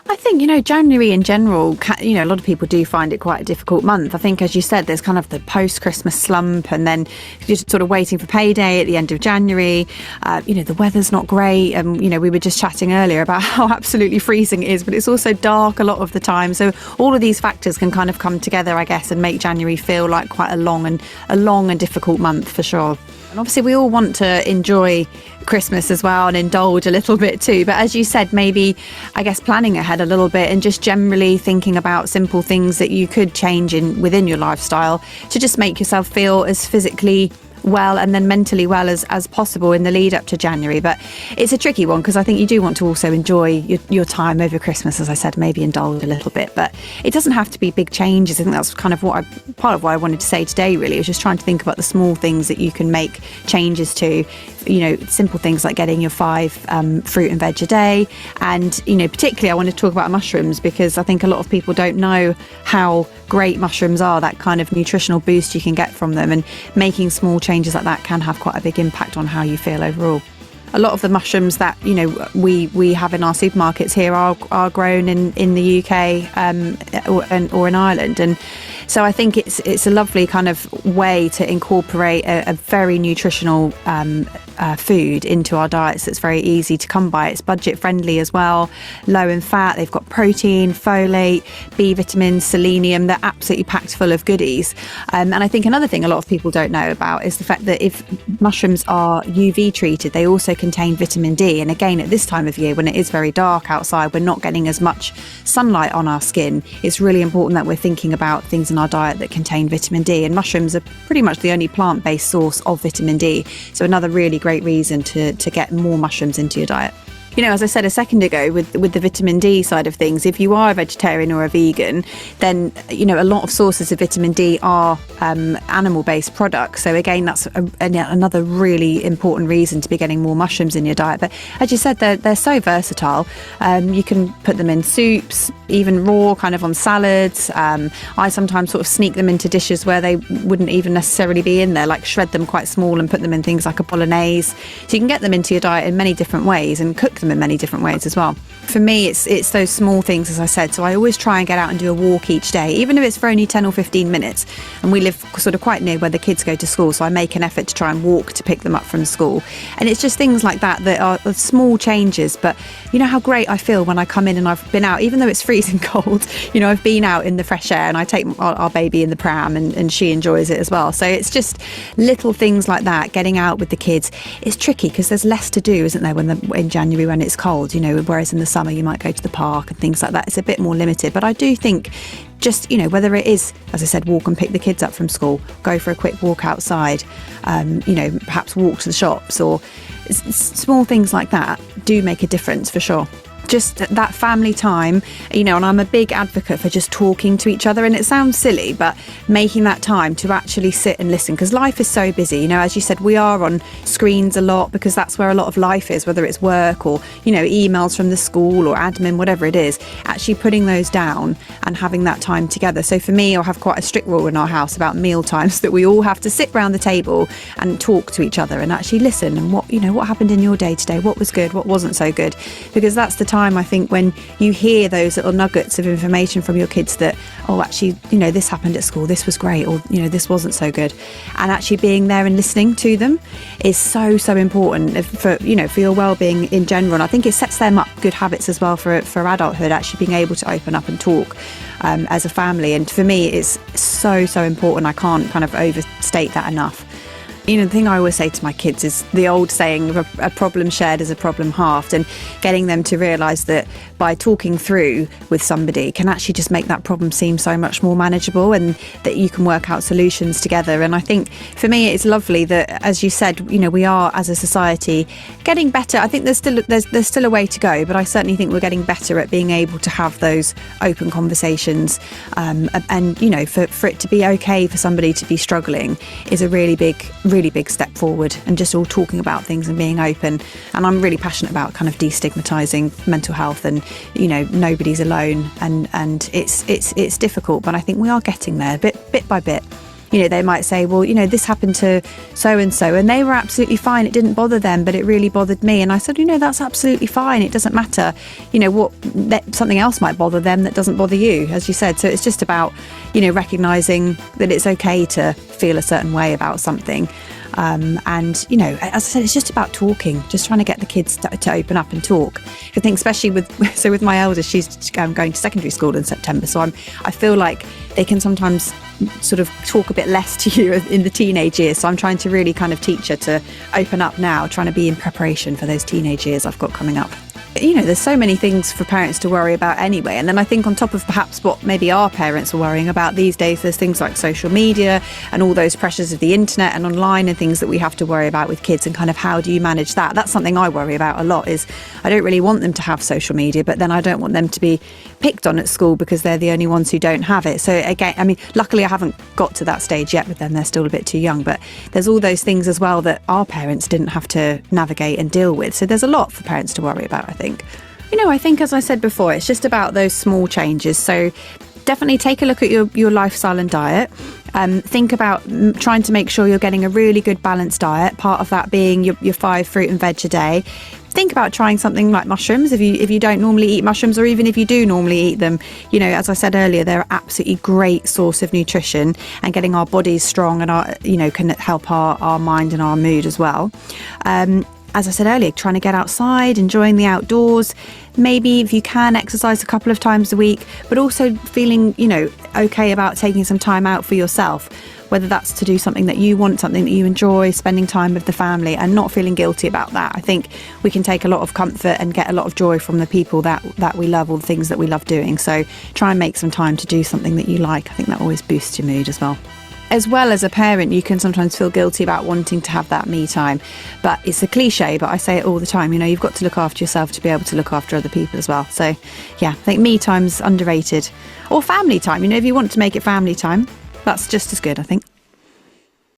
I think, January in general, a lot of people do find it quite a difficult month. I think, as you said, there's kind of the post-Christmas slump, and then you're sort of waiting for payday at the end of January. The weather's not great. And, we were just chatting earlier about how absolutely freezing it is, but it's also dark a lot of the time. So all of these factors can kind of come together, I guess, and make January feel like quite a long and difficult month for sure. And obviously we all want to enjoy Christmas as well and indulge a little bit too. But as you said, maybe, I guess, planning ahead a little bit and just generally thinking about simple things that you could change within your lifestyle to just make yourself feel as physically well and then mentally well as possible in the lead up to January. But it's a tricky one because I think you do want to also enjoy your time over Christmas, as I said, maybe indulge a little bit, but it doesn't have to be big changes. I think that's kind of part of what I wanted to say today really, is just trying to think about the small things that you can make changes to. Simple things like getting your 5 fruit and veg a day. And, particularly I want to talk about mushrooms because I think a lot of people don't know how great mushrooms are, that kind of nutritional boost you can get from them. And making small changes like that can have quite a big impact on how you feel overall. A lot of the mushrooms that we have in our supermarkets here are grown in the UK or in Ireland, and so I think it's a lovely kind of way to incorporate a very nutritional food into our diets that's very easy to come by. It's budget friendly as well, low in fat. They've got protein, folate, B vitamins, selenium. They're absolutely packed full of goodies. And I think another thing a lot of people don't know about is the fact that if mushrooms are UV treated, they also contain vitamin D. And again, at this time of year, when it is very dark outside, we're not getting as much sunlight on our skin. It's really important that we're thinking about things in our diet that contain vitamin D. And mushrooms are pretty much the only plant-based source of vitamin D. So another really great reason to get more mushrooms into your diet. As I said a second ago with the vitamin D side of things, if you are a vegetarian or a vegan, then, a lot of sources of vitamin D are animal-based products. So again, that's another really important reason to be getting more mushrooms in your diet. But as you said, they're so versatile. You can put them in soups, even raw, kind of on salads. I sometimes sort of sneak them into dishes where they wouldn't even necessarily be in there, like shred them quite small and put them in things like a bolognese. So you can get them into your diet in many different ways and cook them in many different ways as well. For me, it's those small things, as I said. So I always try and get out and do a walk each day, even if it's for only 10 or 15 minutes. And we live sort of quite near where the kids go to school, so I make an effort to try and walk to pick them up from school. And it's just things like that are small changes. But you know how great I feel when I come in and I've been out, even though it's freezing cold, I've been out in the fresh air and I take our baby in the pram and she enjoys it as well. So it's just little things like that, getting out with the kids. It's tricky because there's less to do, isn't there, in January when it's cold, whereas in the summer you might go to the park and things like that. It's a bit more limited. But I do think just, whether it is, as I said, walk and pick the kids up from school, go for a quick walk outside, perhaps walk to the shops, or small things like that do make a difference for sure. Just that family time, and I'm a big advocate for just talking to each other. And it sounds silly, but making that time to actually sit and listen, because life is so busy. As you said, we are on screens a lot because that's where a lot of life is, whether it's work or, emails from the school or admin, whatever it is, actually putting those down and having that time together. So for me, I have quite a strict rule in our house about meal times, that we all have to sit around the table and talk to each other and actually listen. And what happened in your day today? What was good? What wasn't so good? Because that's the time, I think, when you hear those little nuggets of information from your kids that, actually, this happened at school, this was great, or, this wasn't so good. And actually being there and listening to them is so, so important for your well-being in general. And I think it sets them up good habits as well for adulthood, actually being able to open up and talk as a family. And for me, it's so, so important. I can't kind of overstate that enough. The thing I always say to my kids is the old saying, a problem shared is a problem halved, and getting them to realise that by talking through with somebody can actually just make that problem seem so much more manageable, and that you can work out solutions together. And I think for me, it's lovely that, as you said, we are as a society getting better. I think there's still a way to go, but I certainly think we're getting better at being able to have those open conversations. And for it to be okay for somebody to be struggling is a really big step forward, and just all talking about things and being open. And I'm really passionate about kind of destigmatizing mental health, and nobody's alone, and it's difficult, but I think we are getting there bit by bit. they might say, well, this happened to so-and-so and they were absolutely fine. It didn't bother them, but it really bothered me. And I said, that's absolutely fine. It doesn't matter, something else might bother them that doesn't bother you, as you said. So it's just about, recognising that it's okay to feel a certain way about something. And, as I said, it's just about talking, just trying to get the kids to open up and talk. I think especially with my eldest, she's going to secondary school in September. So I feel like they can sometimes sort of talk a bit less to you in the teenage years. So I'm trying to really kind of teach her to open up now, trying to be in preparation for those teenage years I've got coming up. There's so many things for parents to worry about anyway. And then I think on top of perhaps what maybe our parents are worrying about these days, there's things like social media and all those pressures of the internet and online and things that we have to worry about with kids, and kind of how do you manage that? That's something I worry about a lot. Is I don't really want them to have social media, but then I don't want them to be picked on at school because they're the only ones who don't have it. So again, luckily I haven't got to that stage yet with them. They're still a bit too young, but there's all those things as well that our parents didn't have to navigate and deal with. So there's a lot for parents to worry about, I think. I think, as I said before, it's just about those small changes. So definitely take a look at your lifestyle and diet. Think about trying to make sure you're getting a really good balanced diet. Part of that being your 5 fruit and veg a day. Think about trying something like mushrooms if you don't normally eat mushrooms, or even if you do normally eat them. As I said earlier, they're an absolutely great source of nutrition, and getting our bodies strong and can help our mind and our mood as well. As I said earlier, trying to get outside, enjoying the outdoors, maybe if you can exercise a couple of times a week, but also feeling, okay about taking some time out for yourself, whether that's to do something that you want, something that you enjoy, spending time with the family, and not feeling guilty about that. I think we can take a lot of comfort and get a lot of joy from the people that we love, all the things that we love doing. So try and make some time to do something that you like. I think that always boosts your mood as well. As well, as a parent, you can sometimes feel guilty about wanting to have that me time. But it's a cliche, but I say it all the time. You've got to look after yourself to be able to look after other people as well. So, yeah, I think me time's underrated. Or family time. If you want to make it family time, that's just as good, I think.